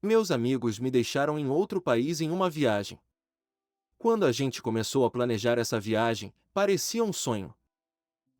Meus amigos me deixaram em outro país em uma viagem. Quando a gente começou a planejar essa viagem, parecia um sonho.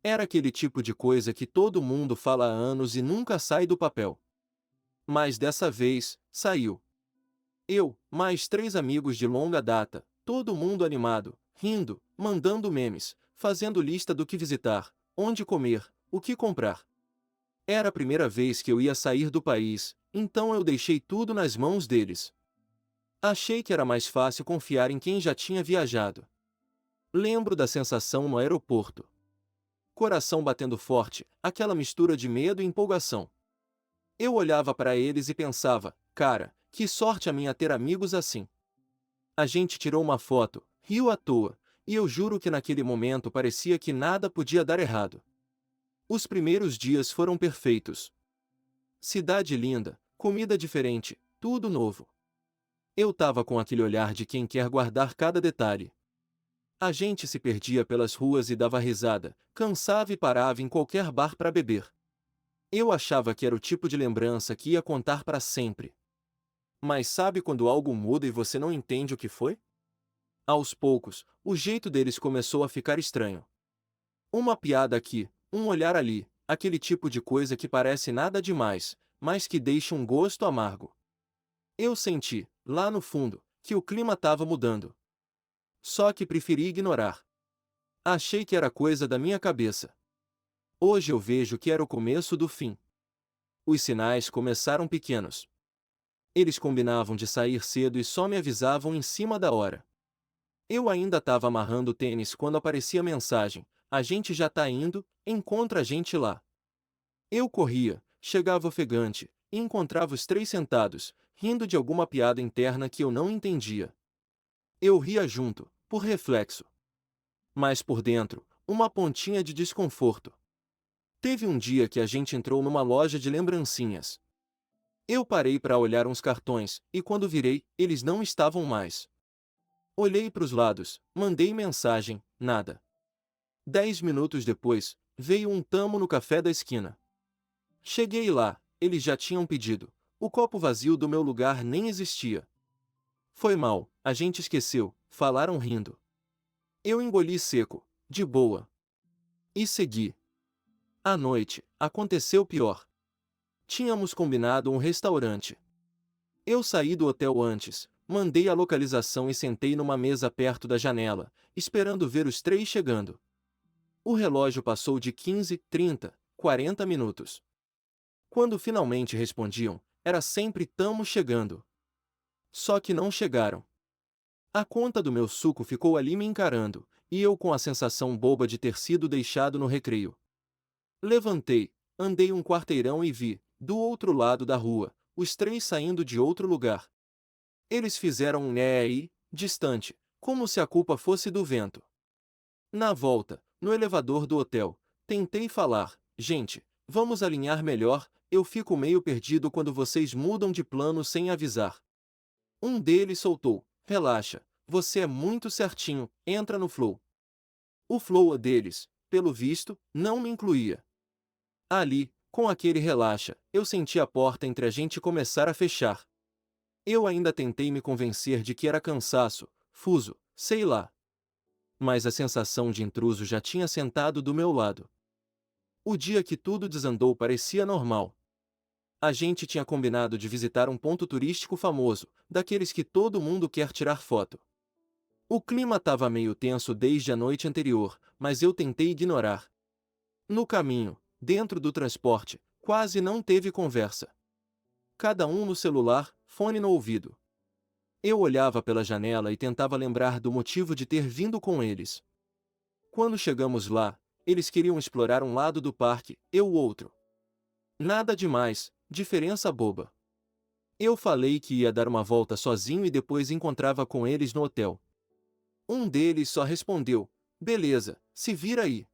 Era aquele tipo de coisa que todo mundo fala há anos e nunca sai do papel. Mas dessa vez, saiu. Eu, mais 3 amigos de longa data, todo mundo animado, rindo, mandando memes, fazendo lista do que visitar, onde comer, o que comprar. Era a primeira vez que eu ia sair do país, então eu deixei tudo nas mãos deles. Achei que era mais fácil confiar em quem já tinha viajado. Lembro da sensação no aeroporto. Coração batendo forte, aquela mistura de medo e empolgação. Eu olhava para eles e pensava, cara, que sorte a minha ter amigos assim. A gente tirou uma foto, riu à toa, e eu juro que naquele momento parecia que nada podia dar errado. Os primeiros dias foram perfeitos. Cidade linda, comida diferente, tudo novo. Eu tava com aquele olhar de quem quer guardar cada detalhe. A gente se perdia pelas ruas e dava risada, cansava e parava em qualquer bar para beber. Eu achava que era o tipo de lembrança que ia contar para sempre. Mas sabe quando algo muda e você não entende o que foi? Aos poucos, o jeito deles começou a ficar estranho. Uma piada aqui, um olhar ali, aquele tipo de coisa que parece nada demais, mas que deixa um gosto amargo. Eu senti, lá no fundo, que o clima estava mudando. Só que preferi ignorar. Achei que era coisa da minha cabeça. Hoje eu vejo que era o começo do fim. Os sinais começaram pequenos. Eles combinavam de sair cedo e só me avisavam em cima da hora. Eu ainda estava amarrando o tênis quando aparecia a mensagem: a gente já tá indo, encontra a gente lá. Eu corria, chegava ofegante, e encontrava os 3 sentados, rindo de alguma piada interna que eu não entendia. Eu ria junto, por reflexo. Mas por dentro, uma pontinha de desconforto. Teve um dia que a gente entrou numa loja de lembrancinhas. Eu parei para olhar uns cartões, e quando virei, eles não estavam mais. Olhei para os lados, mandei mensagem, nada. 10 minutos depois, veio um tamo no café da esquina. Cheguei lá, eles já tinham pedido. O copo vazio do meu lugar nem existia. Foi mal, a gente esqueceu, falaram rindo. Eu engoli seco, de boa. E segui. À noite, aconteceu pior. Tínhamos combinado um restaurante. Eu saí do hotel antes, mandei a localização e sentei numa mesa perto da janela, esperando ver os 3 chegando. O relógio passou de 15, 30, 40 minutos. Quando finalmente respondiam, era sempre "tamo chegando". Só que não chegaram. A conta do meu suco ficou ali me encarando, e eu com a sensação boba de ter sido deixado no recreio. Levantei, andei um quarteirão e vi, do outro lado da rua, os 3 saindo de outro lugar. Eles fizeram um né aí, distante, como se a culpa fosse do vento. Na volta, no elevador do hotel, tentei falar: gente, vamos alinhar melhor, eu fico meio perdido quando vocês mudam de plano sem avisar. Um deles soltou: relaxa, você é muito certinho, entra no flow. O flow deles, pelo visto, não me incluía. Ali, com aquele relaxa, eu senti a porta entre a gente começar a fechar. Eu ainda tentei me convencer de que era cansaço, fuso, sei lá. Mas a sensação de intruso já tinha sentado do meu lado. O dia que tudo desandou parecia normal. A gente tinha combinado de visitar um ponto turístico famoso, daqueles que todo mundo quer tirar foto. O clima estava meio tenso desde a noite anterior, mas eu tentei ignorar. No caminho, dentro do transporte, quase não teve conversa. Cada um no celular, fone no ouvido. Eu olhava pela janela e tentava lembrar do motivo de ter vindo com eles. Quando chegamos lá, eles queriam explorar um lado do parque, eu o outro. Nada demais, diferença boba. Eu falei que ia dar uma volta sozinho e depois encontrava com eles no hotel. Um deles só respondeu: beleza, se vira aí.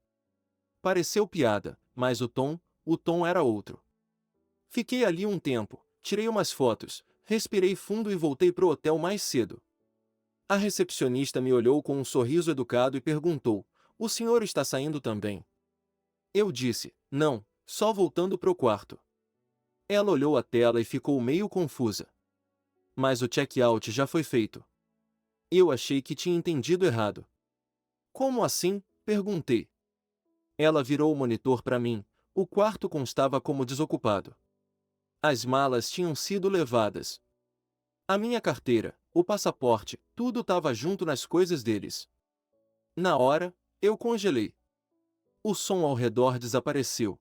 Pareceu piada, mas o tom era outro. Fiquei ali um tempo, tirei umas fotos, respirei fundo e voltei pro hotel mais cedo. A recepcionista me olhou com um sorriso educado e perguntou: o senhor está saindo também? Eu disse: não, só voltando pro quarto. Ela olhou a tela e ficou meio confusa. Mas o check-out já foi feito. Eu achei que tinha entendido errado. Como assim? Perguntei. Ela virou o monitor para mim. O quarto constava como desocupado. As malas tinham sido levadas. A minha carteira, o passaporte, tudo estava junto nas coisas deles. Na hora, eu congelei. O som ao redor desapareceu.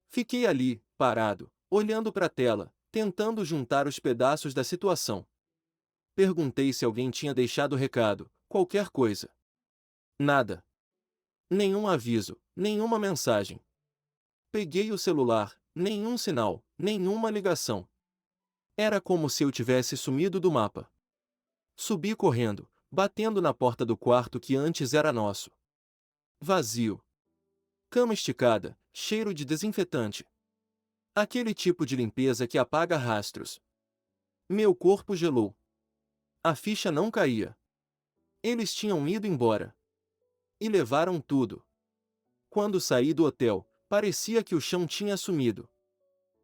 Fiquei ali, parado, olhando para a tela, tentando juntar os pedaços da situação. Perguntei se alguém tinha deixado recado, qualquer coisa. Nada. Nenhum aviso, nenhuma mensagem. Peguei o celular, nenhum sinal, nenhuma ligação. Era como se eu tivesse sumido do mapa. Subi correndo, batendo na porta do quarto que antes era nosso. Vazio. Cama esticada, cheiro de desinfetante. Aquele tipo de limpeza que apaga rastros. Meu corpo gelou. A ficha não caía. Eles tinham ido embora. E levaram tudo. Quando saí do hotel, parecia que o chão tinha sumido.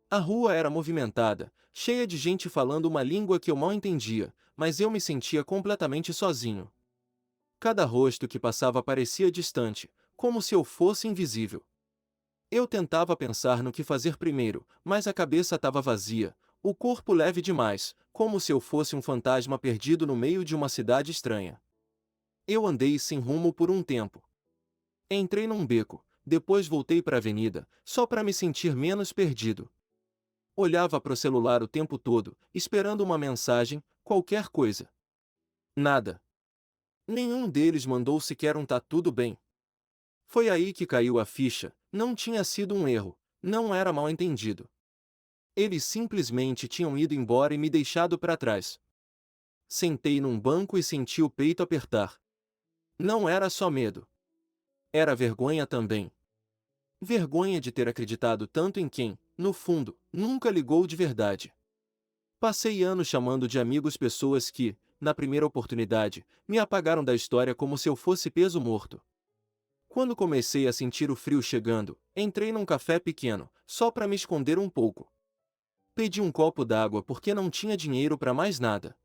A rua era movimentada, cheia de gente falando uma língua que eu mal entendia, mas eu me sentia completamente sozinho. Cada rosto que passava parecia distante, como se eu fosse invisível. Eu tentava pensar no que fazer primeiro, mas a cabeça estava vazia, o corpo leve demais, como se eu fosse um fantasma perdido no meio de uma cidade estranha. Eu andei sem rumo por um tempo. Entrei num beco, depois voltei para a avenida, só para me sentir menos perdido. Olhava para o celular o tempo todo, esperando uma mensagem, qualquer coisa. Nada. Nenhum deles mandou sequer um tá tudo bem. Foi aí que caiu a ficha, não tinha sido um erro, não era mal entendido. Eles simplesmente tinham ido embora e me deixado para trás. Sentei num banco e senti o peito apertar. Não era só medo. Era vergonha também. Vergonha de ter acreditado tanto em quem, no fundo, nunca ligou de verdade. Passei anos chamando de amigos pessoas que, na primeira oportunidade, me apagaram da história como se eu fosse peso morto. Quando comecei a sentir o frio chegando, entrei num café pequeno, só para me esconder um pouco. Pedi um copo d'água porque não tinha dinheiro para mais nada.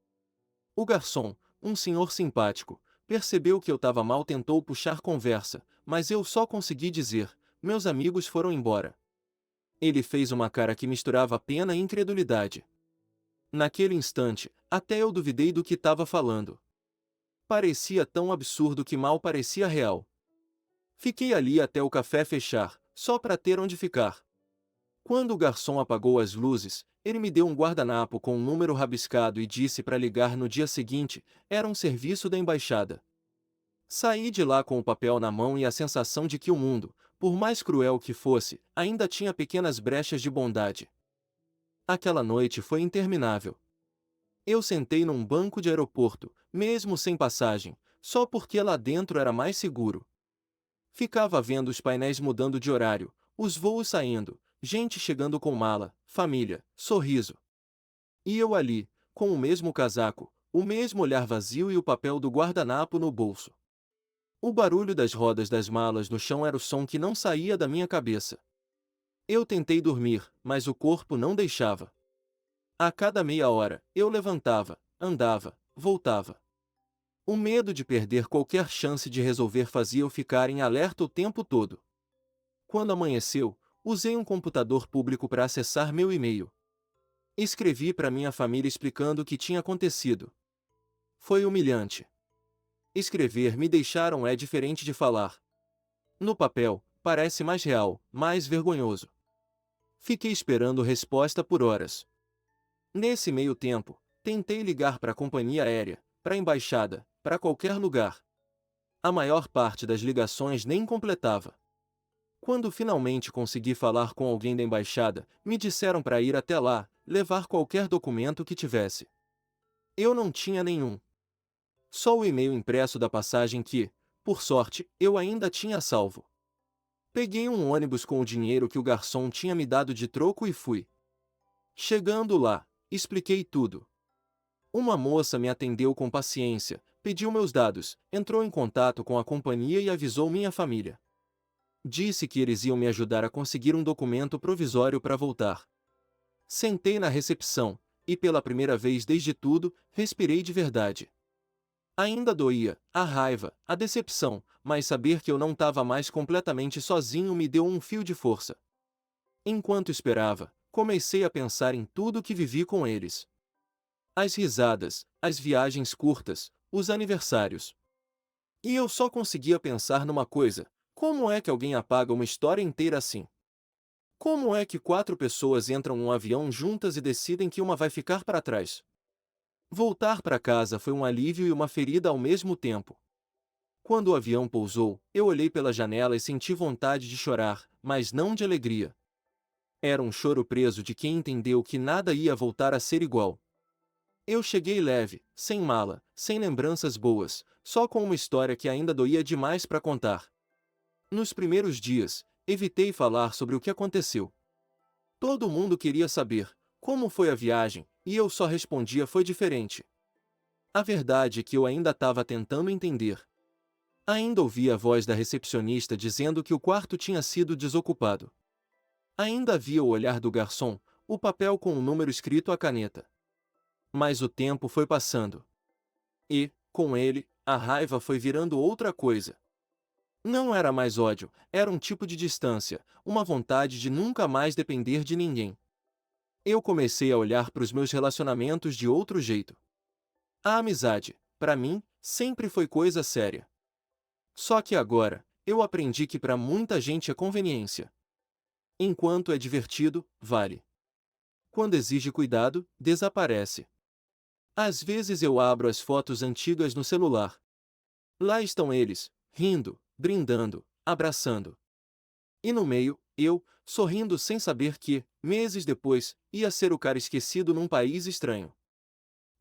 O garçom, um senhor simpático, percebeu que eu estava mal e tentou puxar conversa, mas eu só consegui dizer: meus amigos foram embora. Ele fez uma cara que misturava pena e incredulidade. Naquele instante, até eu duvidei do que estava falando. Parecia tão absurdo que mal parecia real. Fiquei ali até o café fechar, só para ter onde ficar. Quando o garçom apagou as luzes, ele me deu um guardanapo com um número rabiscado e disse para ligar no dia seguinte. Era um serviço da embaixada. Saí de lá com o papel na mão e a sensação de que o mundo, por mais cruel que fosse, ainda tinha pequenas brechas de bondade. Aquela noite foi interminável. Eu sentei num banco de aeroporto, mesmo sem passagem, só porque lá dentro era mais seguro. Ficava vendo os painéis mudando de horário, os voos saindo, gente chegando com mala, família, sorriso. E eu ali, com o mesmo casaco, o mesmo olhar vazio e o papel do guardanapo no bolso. O barulho das rodas das malas no chão era o som que não saía da minha cabeça. Eu tentei dormir, mas o corpo não deixava. A cada meia hora, eu levantava, andava, voltava. O medo de perder qualquer chance de resolver fazia eu ficar em alerta o tempo todo. Quando amanheceu, usei um computador público para acessar meu e-mail. Escrevi para minha família explicando o que tinha acontecido. Foi humilhante. Escrever me deixaram é diferente de falar. No papel, parece mais real, mais vergonhoso. Fiquei esperando resposta por horas. Nesse meio tempo, tentei ligar para a companhia aérea, para a embaixada, para qualquer lugar. A maior parte das ligações nem completava. Quando finalmente consegui falar com alguém da embaixada, me disseram para ir até lá, levar qualquer documento que tivesse. Eu não tinha nenhum. Só o e-mail impresso da passagem que, por sorte, eu ainda tinha salvo. Peguei um ônibus com o dinheiro que o garçom tinha me dado de troco e fui. Chegando lá, expliquei tudo. Uma moça me atendeu com paciência, pediu meus dados, entrou em contato com a companhia e avisou minha família. Disse que eles iam me ajudar a conseguir um documento provisório para voltar. Sentei na recepção, e pela primeira vez desde tudo, respirei de verdade. Ainda doía, a raiva, a decepção, mas saber que eu não estava mais completamente sozinho me deu um fio de força. Enquanto esperava, comecei a pensar em tudo que vivi com eles. As risadas, as viagens curtas, os aniversários. E eu só conseguia pensar numa coisa: como é que alguém apaga uma história inteira assim? Como é que 4 pessoas entram num avião juntas e decidem que uma vai ficar para trás? Voltar para casa foi um alívio e uma ferida ao mesmo tempo. Quando o avião pousou, eu olhei pela janela e senti vontade de chorar, mas não de alegria. Era um choro preso de quem entendeu que nada ia voltar a ser igual. Eu cheguei leve, sem mala, sem lembranças boas, só com uma história que ainda doía demais para contar. Nos primeiros dias, evitei falar sobre o que aconteceu. Todo mundo queria saber como foi a viagem, e eu só respondia foi diferente. A verdade é que eu ainda estava tentando entender. Ainda ouvia a voz da recepcionista dizendo que o quarto tinha sido desocupado. Ainda havia o olhar do garçom, o papel com o número escrito à caneta. Mas o tempo foi passando. E, com ele, a raiva foi virando outra coisa. Não era mais ódio, era um tipo de distância, uma vontade de nunca mais depender de ninguém. Eu comecei a olhar para os meus relacionamentos de outro jeito. A amizade, para mim, sempre foi coisa séria. Só que agora, eu aprendi que para muita gente é conveniência. Enquanto é divertido, vale. Quando exige cuidado, desaparece. Às vezes eu abro as fotos antigas no celular. Lá estão eles, rindo, brindando, abraçando. E no meio, eu, sorrindo sem saber que, meses depois, ia ser o cara esquecido num país estranho.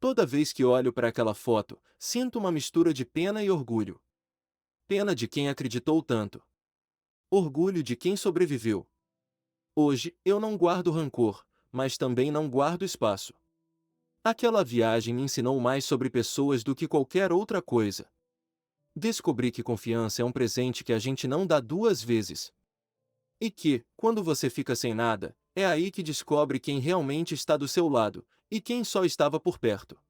Toda vez que olho para aquela foto, sinto uma mistura de pena e orgulho. Pena de quem acreditou tanto. Orgulho de quem sobreviveu. Hoje, eu não guardo rancor, mas também não guardo espaço. Aquela viagem me ensinou mais sobre pessoas do que qualquer outra coisa. Descobri que confiança é um presente que a gente não dá 2 vezes. E que, quando você fica sem nada, é aí que descobre quem realmente está do seu lado, e quem só estava por perto.